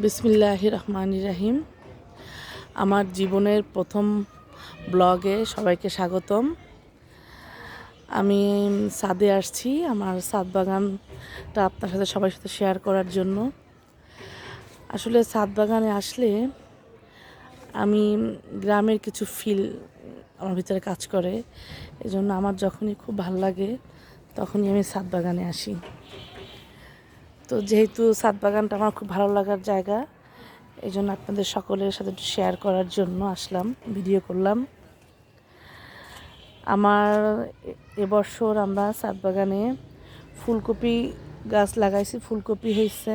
বিসমিল্লাহির রহমানির রহিম। আমার জীবনের প্রথম ব্লগে সবাইকে স্বাগতম। আমি ছাদে আসছি আমার ছাদ বাগানটা আপনার সাথে সবার সাথে শেয়ার করার জন্য। আসলে ছাদ বাগানে আসলে আমি গ্রামের কিছু ফিল আমার ভিতরে কাজ করে। এই জন্য আমার যখনই খুব ভালো লাগে তখনই আমি ছাদ বাগানে আসি। তো যেহেতু ছাদ বাগানটা আমার খুব ভালো লাগার জায়গা, এই জন্য আপনাদের সকলের সাথে একটু শেয়ার করার জন্য আসলাম, ভিডিও করলাম। আমার এবছর আমরা ছাদ বাগানে ফুলকপি গাছ লাগাইছি, ফুলকপি হয়েছে,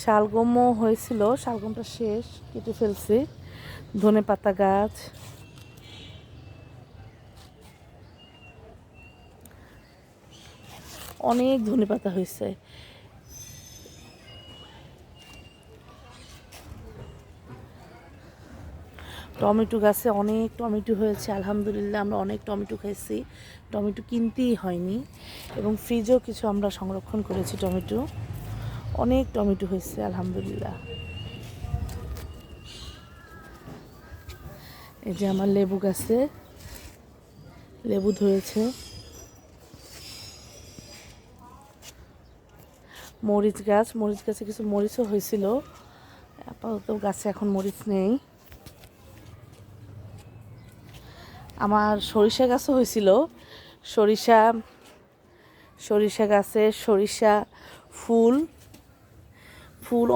শালগমও হয়েছিল, শালগমটা শেষ, কেটে ফেলছি। ধনেপাতা গাছ, অনেক ধনেপাতা হয়েছে। টমেটো গাছে অনেক টমেটো হয়েছে, আলহামদুলিল্লাহ আমরা অনেক টমেটো খাইছি, টমেটো কিনতেই হয়নি। এবং ফ্রিজেও কিছু আমরা সংরক্ষণ করেছি টমেটো, অনেক টমেটো হয়েছে আলহামদুলিল্লাহ। এই যে আমার লেবু গাছে লেবু ধরেছে। মরিচ গাছে কিছু মরিচও হয়েছিল, আপাতত গাছে এখন মরিচ নেই। আমার সরিষা গাছও হয়েছিল, সরিষা গাছে সরিষা ফুল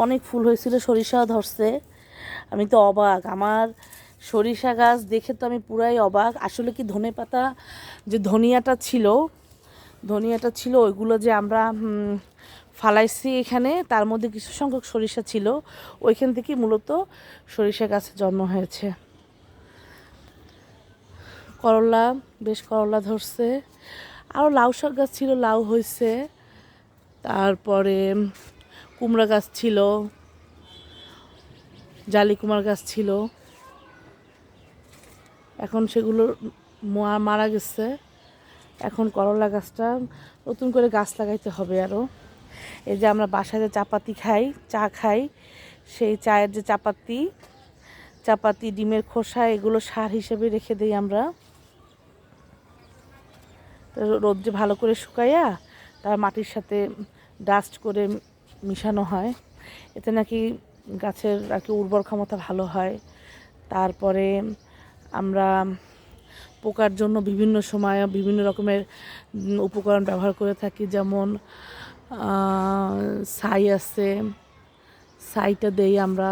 অনেক ফুল হয়েছিল, সরিষাও ধরছে। আমি তো অবাক, আমার সরিষা গাছ দেখে তো আমি পুরাই অবাক। আসলে কি ধনেপাতা যে ধনিয়াটা ছিল ওইগুলো যে আমরা ফালাইছি এখানে, তার মধ্যে কিছু সংখ্যক সরিষা ছিল, ওইখান থেকে মূলত সরিষা গাছের জন্ম হয়েছে। বেশ করলা ধরছে, আরও লাউ শাক গাছ ছিল, লাউ হয়েছে। তারপরে কুমড়া গাছ ছিল, জালি কুমড়া গাছ ছিল, এখন সেগুলো মারা গেছে। এখন করলা গাছটা নতুন করে গাছ লাগাইতে হবে আরও। এই যে আমরা বাসায় যে চা খাই, সেই চায়ের যে চাপাতি ডিমের খোসা, এগুলো সার হিসেবে রেখে দিই আমরা। রোদ্রে ভালো করে শুকাইয়া তার মাটির সাথে ডাস্ট করে মিশানো হয়, এতে নাকি গাছের আর কি উর্বর ক্ষমতা ভালো হয়। তারপরে আমরা পোকার জন্য বিভিন্ন সময় বিভিন্ন রকমের উপকরণ ব্যবহার করে থাকি, যেমন ছাই আছে, ছাইটা দেই আমরা।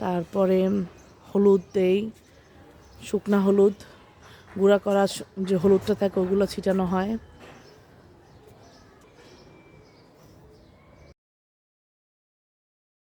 তারপরে হলুদ দেই, শুকনা হলুদ, গুঁড়া করা যে হলুদটা থাকে ওগুলো ছিটানো হয়।